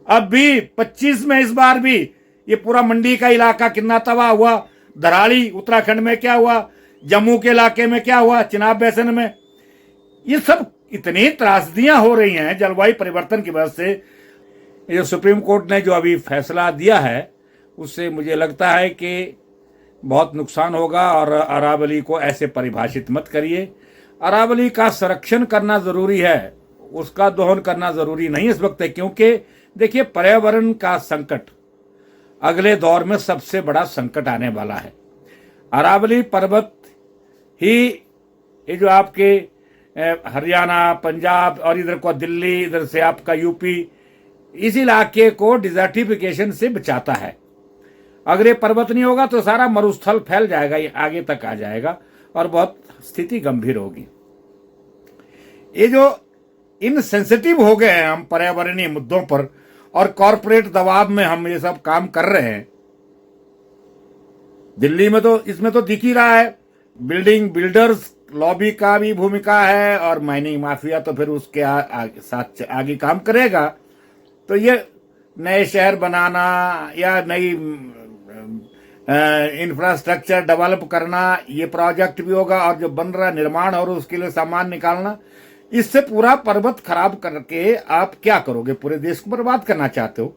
अब भी 25 में इस बार भी ये पूरा मंडी का इलाका कितना तबाह हुआ, धराली उत्तराखंड में क्या हुआ, जम्मू के इलाके में क्या हुआ, चिनाब बेसिन में। ये सब इतनी त्रासदियां हो रही हैं जलवायु परिवर्तन की वजह से। ये सुप्रीम कोर्ट ने जो अभी फैसला दिया है उससे मुझे लगता है कि बहुत नुकसान होगा। और अरावली को ऐसे परिभाषित मत करिए। अरावली का संरक्षण करना जरूरी है, उसका दोहन करना जरूरी नहीं इस वक्त है, क्योंकि देखिए पर्यावरण का संकट अगले दौर में सबसे बड़ा संकट आने वाला है। अरावली पर्वत ही ये जो आपके हरियाणा, पंजाब और इधर को दिल्ली, इधर से आपका यूपी, इस इलाके को डिजर्टिफिकेशन से बचाता है। अगर ये पर्वत नहीं होगा तो सारा मरुस्थल फैल जाएगा, ये आगे तक आ जाएगा और बहुत स्थिति गंभीर होगी। ये जो इनसेंसिटिव हो गए हैं हम पर्यावरणीय मुद्दों पर और कॉरपोरेट दबाव में हम ये सब काम कर रहे हैं। दिल्ली में तो इसमें तो दिख ही रहा है, बिल्डर्स लॉबी का भी भूमिका है और माइनिंग माफिया तो फिर उसके साथ आगे काम करेगा। तो ये नए शहर बनाना या नई इंफ्रास्ट्रक्चर डेवलप करना, ये प्रोजेक्ट भी होगा और जो बन रहा निर्माण और उसके लिए सामान निकालना, इससे पूरा पर्वत खराब करके आप क्या करोगे? पूरे देश को बर्बाद करना चाहते हो।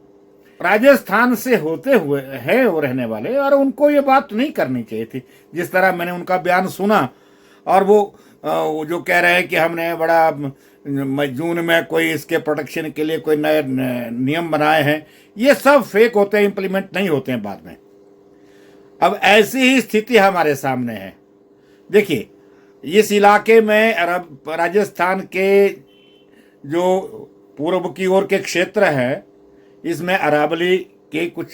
राजस्थान से होते हुए है वो रहने वाले, और उनको ये बात नहीं करनी चाहिए थी। जिस तरह मैंने उनका बयान सुना और वो जो कह रहे हैं कि हमने बड़ा जून में कोई इसके प्रोटेक्शन के लिए कोई नए नियम बनाए हैं, ये सब फेक होते हैं, इंप्लीमेंट नहीं होते हैं बाद में। अब ऐसी ही स्थिति हमारे सामने है। देखिए इस इलाके में राजस्थान के जो पूर्व की ओर के क्षेत्र है, इसमें अरावली के कुछ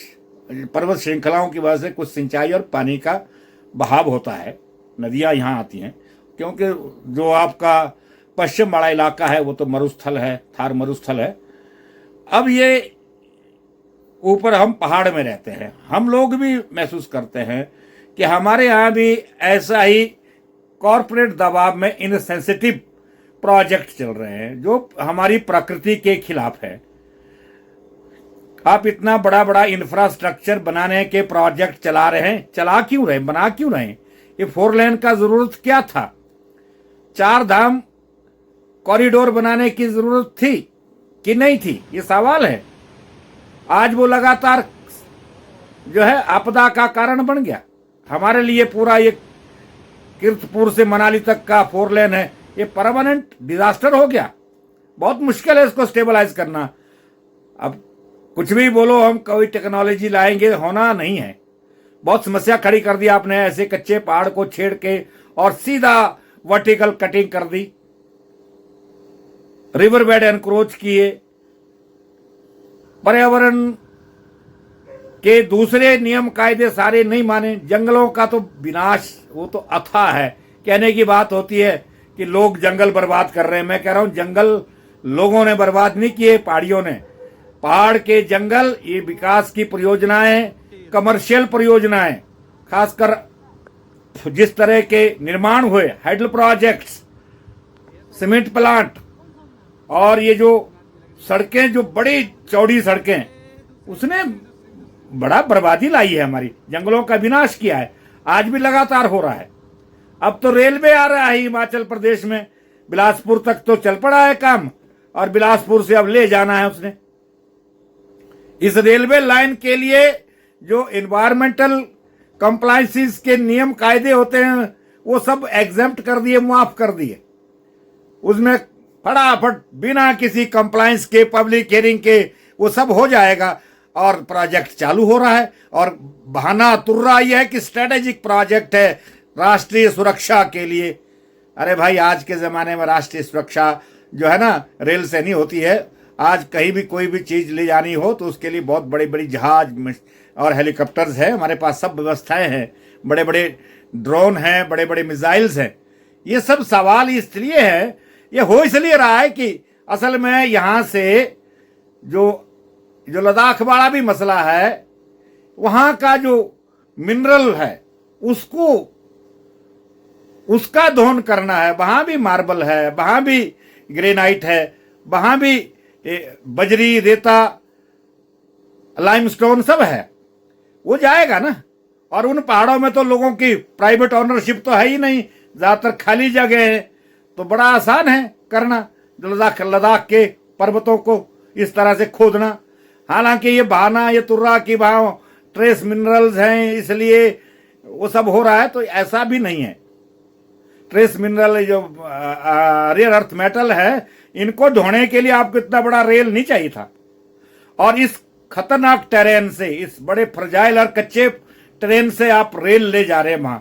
पर्वत श्रृंखलाओं की वजह से कुछ सिंचाई और पानी का बहाव होता है, नदियां यहाँ आती हैं। क्योंकि जो आपका पश्चिम वाला इलाका है वो तो मरुस्थल है, थार मरुस्थल है। अब ये ऊपर हम पहाड़ में रहते हैं, हम लोग भी महसूस करते हैं कि हमारे यहाँ भी ऐसा ही कॉरपोरेट दबाव में इनसेंसिटिव प्रोजेक्ट चल रहे हैं जो हमारी प्रकृति के खिलाफ है। आप इतना बड़ा बड़ा इंफ्रास्ट्रक्चर बनाने के प्रोजेक्ट चला रहे हैं, चला क्यों रहे, बना क्यों रहे? ये 4 लेन का जरूरत क्या था? 4 धाम कॉरिडोर बनाने की जरूरत थी कि नहीं थी, ये सवाल है। आज वो लगातार जो है आपदा का कारण बन गया हमारे लिए। पूरा ये कीर्तपुर से मनाली तक का 4 लेन है, ये परमानेंट डिजास्टर हो गया। बहुत मुश्किल है इसको स्टेबलाइज करना। अब कुछ भी बोलो, हम कोई टेक्नोलॉजी लाएंगे, होना नहीं है। बहुत समस्या खड़ी कर दी आपने, ऐसे कच्चे पहाड़ को छेड़ के और सीधा वर्टिकल कटिंग कर दी, रिवर बेड एनक्रोच किए, पर्यावरण के दूसरे नियम कायदे सारे नहीं माने। जंगलों का तो विनाश वो तो अथाह है। कहने की बात होती है कि लोग जंगल बर्बाद कर रहे हैं, मैं कह रहा हूं जंगल लोगों ने बर्बाद नहीं किए, पहाड़ियों ने। पहाड़ के जंगल ये विकास की परियोजनाएं, कमर्शियल परियोजनाएं, खासकर जिस तरह के निर्माण हुए, हाइडल प्रोजेक्ट्स, सीमेंट प्लांट और ये जो सड़कें, जो बड़ी चौड़ी सड़कें, उसने बड़ा बर्बादी लाई है, हमारी जंगलों का विनाश किया है। आज भी लगातार हो रहा है। अब तो रेलवे आ रहा है हिमाचल प्रदेश में, बिलासपुर तक तो चल पड़ा है काम, और बिलासपुर से अब ले जाना है उसने। इस रेलवे लाइन के लिए जो एनवायरमेंटल कंप्लायंसेस के नियम कायदे होते हैं वो सब एग्जेम्प्ट कर दिए, माफ कर दिए। उसमें फटाफट बिना किसी कंप्लायंस के, पब्लिक हियरिंग के वो सब हो जाएगा और प्रोजेक्ट चालू हो रहा है। और बहाना तुर्रा यह है कि स्ट्रेटेजिक प्रोजेक्ट है राष्ट्रीय सुरक्षा के लिए। अरे भाई, आज के ज़माने में राष्ट्रीय सुरक्षा जो है ना रेल से नहीं होती है। आज कहीं भी कोई भी चीज़ ले जानी हो तो उसके लिए बहुत बड़ी बड़ी जहाज और हेलीकॉप्टर्स है, हमारे पास सब व्यवस्थाएं हैं, बड़े बड़े ड्रोन हैं, बड़े बड़े मिसाइल्स हैं। ये सब सवाल इसलिए है, ये हो इसलिए रहा है कि असल में यहाँ से जो लद्दाख वाला भी मसला है, वहाँ का जो मिनरल है उसका दोहन करना है। वहाँ भी मार्बल है, वहाँ भी ग्रेनाइट है, वहाँ भी बजरी, रेता लाइमस्टोन सब है, वो जाएगा ना। और उन पहाड़ों में तो लोगों की प्राइवेट ओनरशिप तो है ही नहीं, ज्यादातर खाली जगह है, तो बड़ा आसान है करना लद्दाख के पर्वतों को इस तरह से खोदना। हालांकि ये बहाना, ये तुर्रा की वहां ट्रेस मिनरल्स हैं इसलिए वो सब हो रहा है, तो ऐसा भी नहीं है। ट्रेस मिनरल जो रेयर अर्थ मेटल है, इनको ढोने के लिए आपको इतना बड़ा रेल नहीं चाहिए था। और इस खतरनाक टेरेन से, इस बड़े फ्रजाइल और कच्चे ट्रेन से आप रेल ले जा रहे हैं वहां।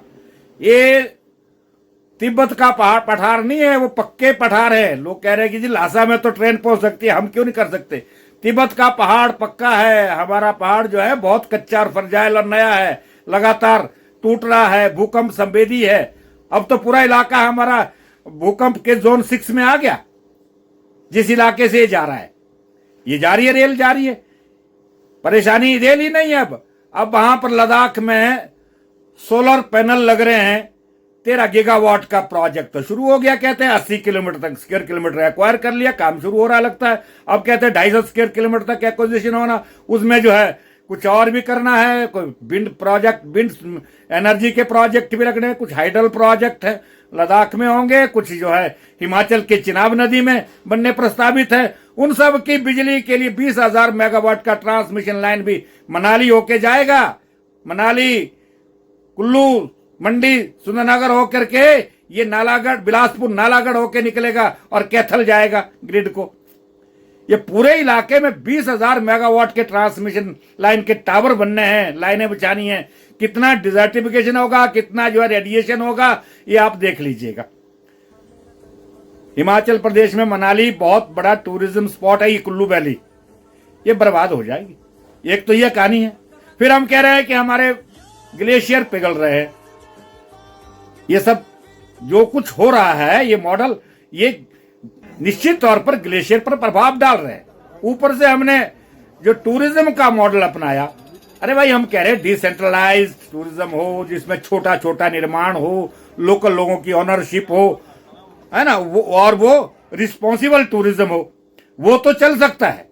ये तिब्बत का पहाड़ पठार नहीं है, वो पक्के पठार है। लोग कह रहे हैं कि जी लासा में तो ट्रेन पहुंच सकती है, हम क्यों नहीं कर सकते। तिब्बत का पहाड़ पक्का है, हमारा पहाड़ जो है बहुत कच्चा और फ्रजाइल और नया है, लगातार टूट रहा है, भूकंप संवेदी है। अब तो पूरा इलाका हमारा भूकंप के जोन 6 में आ गया, जिस इलाके से ये जा रहा है। ये जा रही है, रेल जा रही है। परेशानी रेल ही नहीं है। अब वहां पर लद्दाख में सोलर पैनल लग रहे हैं। 13 गीगावाट का प्रोजेक्ट तो शुरू हो गया, कहते हैं 80 किलोमीटर तक स्क्वायर किलोमीटर एक्वायर कर लिया, काम शुरू हो रहा लगता है। अब कहते हैं 250 स्क्वायर किलोमीटर तक एक्विजिशन होना, उसमें जो है कुछ और भी करना है। कोई विंड प्रोजेक्ट, विंड एनर्जी के प्रोजेक्ट भी रखने हैं, कुछ हाइडल प्रोजेक्ट है लद्दाख में होंगे, कुछ जो है हिमाचल के चिनाब नदी में बनने प्रस्तावित है। उन सब की बिजली के लिए 20,000 मेगावाट का ट्रांसमिशन लाइन भी मनाली होके जाएगा। मनाली, कुल्लू, मंडी, सुंदरनगर होकर के ये नालागढ़, बिलासपुर नालागढ़ होके निकलेगा और कैथल जाएगा ग्रिड को। ये पूरे इलाके में 20,000 मेगावाट के ट्रांसमिशन लाइन के टावर बनने हैं, लाइनें बिछानी है। कितना डिजर्टिफिकेशन होगा, कितना जो है रेडिएशन होगा, ये आप देख लीजिएगा। हिमाचल प्रदेश में मनाली बहुत बड़ा टूरिज्म स्पॉट है। ये कुल्लू वैली ये बर्बाद हो जाएगी। एक तो ये कहानी है। फिर हम कह रहे हैं कि हमारे ग्लेशियर पिघल रहे हैं। ये सब जो कुछ हो रहा है, ये मॉडल, ये निश्चित तौर पर ग्लेशियर पर प्रभाव डाल रहे हैं। ऊपर से हमने जो टूरिज्म का मॉडल अपनाया, अरे भाई हम कह रहे हैं डिसेंट्रलाइज्ड टूरिज्म हो, जिसमें छोटा छोटा निर्माण हो, लोकल लोगों की ओनरशिप हो, है ना, और वो रिस्पॉन्सिबल टूरिज्म हो, वो तो चल सकता है।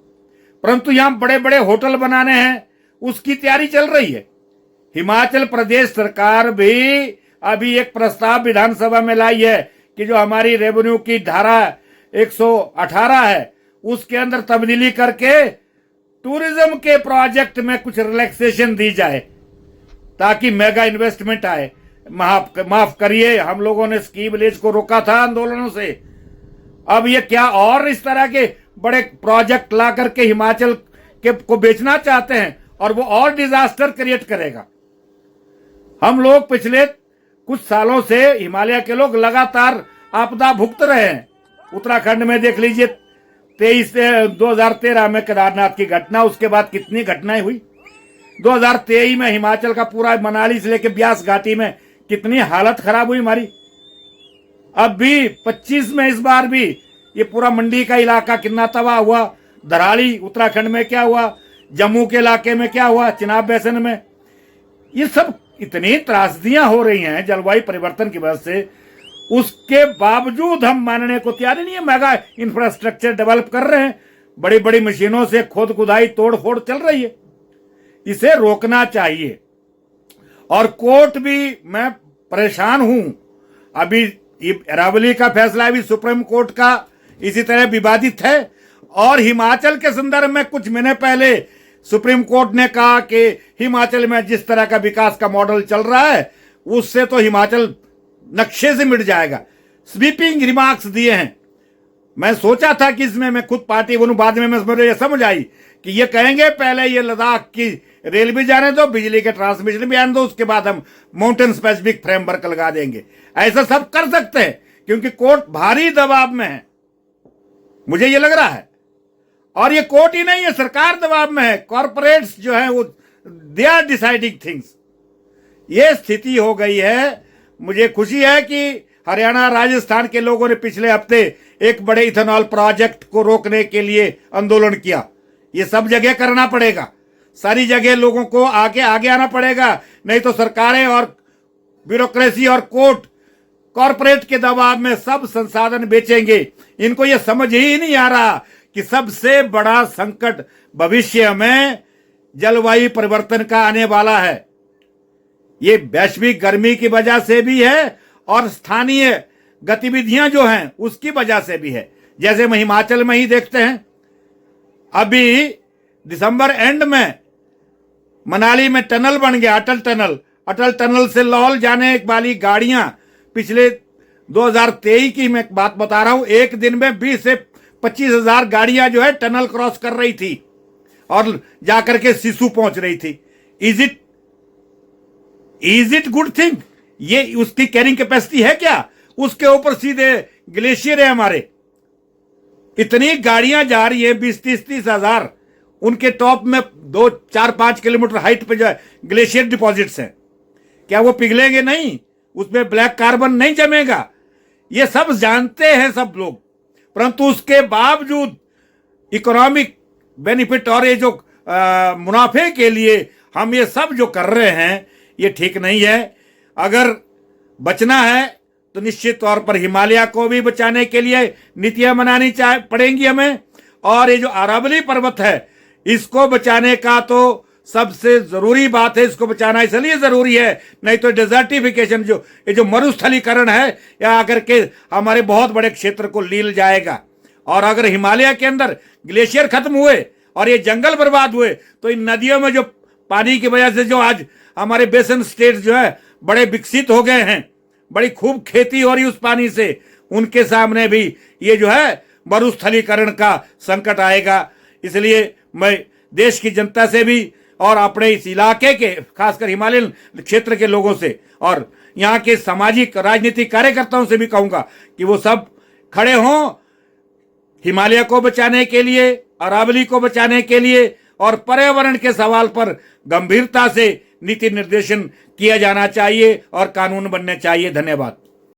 परंतु यहां बड़े बड़े होटल बनाने हैं, उसकी तैयारी चल रही है। हिमाचल प्रदेश सरकार भी अभी एक प्रस्ताव विधानसभा में लाई है कि जो हमारी रेवेन्यू की धारा 118 है, उसके अंदर तब्दीली करके टूरिज्म के प्रोजेक्ट में कुछ रिलैक्सेशन दी जाए, ताकि मेगा इन्वेस्टमेंट आए। माफ करिए, हम लोगों ने स्की विलेज को रोका था आंदोलनों से। अब ये क्या और इस तरह के बड़े प्रोजेक्ट ला करके हिमाचल के को बेचना चाहते हैं, और वो और डिजास्टर क्रिएट करेगा। हम लोग पिछले कुछ सालों से, हिमालय के लोग लगातार आपदा भुगत रहे हैं। उत्तराखंड में देख लीजिए 2013 में केदारनाथ की घटना, उसके बाद कितनी घटनाएं हुई। 2023 में हिमाचल का पूरा मनाली से लेकर ब्यास घाटी में कितनी हालत खराब हुई हमारी। अब भी 25 में इस बार भी ये पूरा मंडी का इलाका कितना तबाह हुआ। धराली उत्तराखंड में क्या हुआ, जम्मू के इलाके में क्या हुआ, चिनाब बेसिन में। ये सब इतनी त्रासदियां हो रही हैं जलवायु परिवर्तन की वजह से, उसके बावजूद हम मानने को तैयार नहीं है। मेगा इंफ्रास्ट्रक्चर डेवलप कर रहे हैं, बड़ी बड़ी मशीनों से खोद खुदाई तोड़ फोड़ चल रही है। इसे रोकना चाहिए। और कोर्ट भी, मैं परेशान हूं। अभी अरावली का फैसला भी सुप्रीम कोर्ट का इसी तरह विवादित है। और हिमाचल के संदर्भ में कुछ महीने पहले सुप्रीम कोर्ट ने कहा कि हिमाचल में जिस तरह का विकास का मॉडल चल रहा है, उससे तो हिमाचल नक्शे से मिट जाएगा। स्वीपिंग रिमार्क्स दिए हैं। मैं सोचा था कि इसमें मैं खुद पार्टी बनूं, बाद में मुझे समझ आई कि ये कहेंगे पहले ये लद्दाख की रेल भी जाने दो, बिजली के ट्रांसमिशन भी आने दो, उसके बाद हम माउंटेन स्पेसिफिक फ्रेमवर्क लगा देंगे। ऐसा सब कर सकते हैं, क्योंकि कोर्ट भारी दबाव में है, मुझे ये लग रहा है। और ये कोर्ट ही नहीं है, सरकार दबाव में है। कॉर्पोरेट्स जो है वो दे आर डिसाइडिंग थिंग्स। ये स्थिति हो गई है। मुझे खुशी है कि हरियाणा, राजस्थान के लोगों ने पिछले हफ्ते एक बड़े इथेनॉल प्रोजेक्ट को रोकने के लिए आंदोलन किया। ये सब जगह करना पड़ेगा, सारी जगह लोगों को आगे आना पड़ेगा, नहीं तो सरकारें और ब्यूरोक्रेसी और कोर्ट कॉर्पोरेट के दबाव में सब संसाधन बेचेंगे। इनको ये समझ ही नहीं आ रहा कि सबसे बड़ा संकट भविष्य में जलवायु परिवर्तन का आने वाला है। ये वैश्विक गर्मी की वजह से भी है और स्थानीय गतिविधियां जो हैं उसकी वजह से भी है। जैसे हम हिमाचल में ही देखते हैं, अभी दिसंबर एंड में मनाली में टनल बन गया, अटल टनल। अटल टनल से लाहौल जाने वाली गाड़ियां पिछले 2023 की मैं बात बता रहा हूं, एक दिन में 20 से 25 हजार गाड़ियां जो है टनल क्रॉस कर रही थी और जाकर के सिसु पहुंच रही थी। Is it good thing? ये उसकी कैरिंग कैपेसिटी है क्या? उसके ऊपर सीधे ग्लेशियर है हमारे, इतनी गाड़ियां जा रही है 20-30 हजार, उनके टॉप में 2-4-5 किलोमीटर हाइट पे जो है ग्लेशियर डिपॉजिट्स हैं। क्या वो पिघलेंगे नहीं? उसमें ब्लैक कार्बन नहीं जमेगा? ये सब जानते हैं सब लोग, परंतु उसके बावजूद इकोनॉमिक बेनिफिट और ये जो मुनाफे के लिए हम ये सब जो कर रहे हैं ये ठीक नहीं है। अगर बचना है तो निश्चित तौर पर हिमालय को भी बचाने के लिए नीतियां बनानी पड़ेंगी हमें, और ये जो अरावली पर्वत है इसको बचाने का तो सबसे जरूरी बात है। इसको बचाना इसलिए जरूरी है, नहीं तो डेजर्टिफिकेशन जो ये जो मरुस्थलीकरण है या आकर के हमारे बहुत बड़े क्षेत्र को लील जाएगा। और अगर हिमालय के अंदर ग्लेशियर खत्म हुए और ये जंगल बर्बाद हुए तो इन नदियों में जो पानी की वजह से जो आज हमारे बेसन स्टेट्स जो है बड़े विकसित हो गए हैं, बड़ी खूब खेती हो रही उस पानी से, उनके सामने भी ये जो है मरुस्थलीकरण का संकट आएगा। इसलिए मैं देश की जनता से भी और अपने इस इलाके के खासकर हिमालयन क्षेत्र के लोगों से और यहाँ के सामाजिक राजनीतिक कार्यकर्ताओं से भी कहूंगा कि वो सब खड़े हों हिमालय को बचाने के लिए, अरावली को बचाने के लिए, और पर्यावरण के सवाल पर गंभीरता से नीति निर्देशन किया जाना चाहिए और कानून बनने चाहिए। धन्यवाद।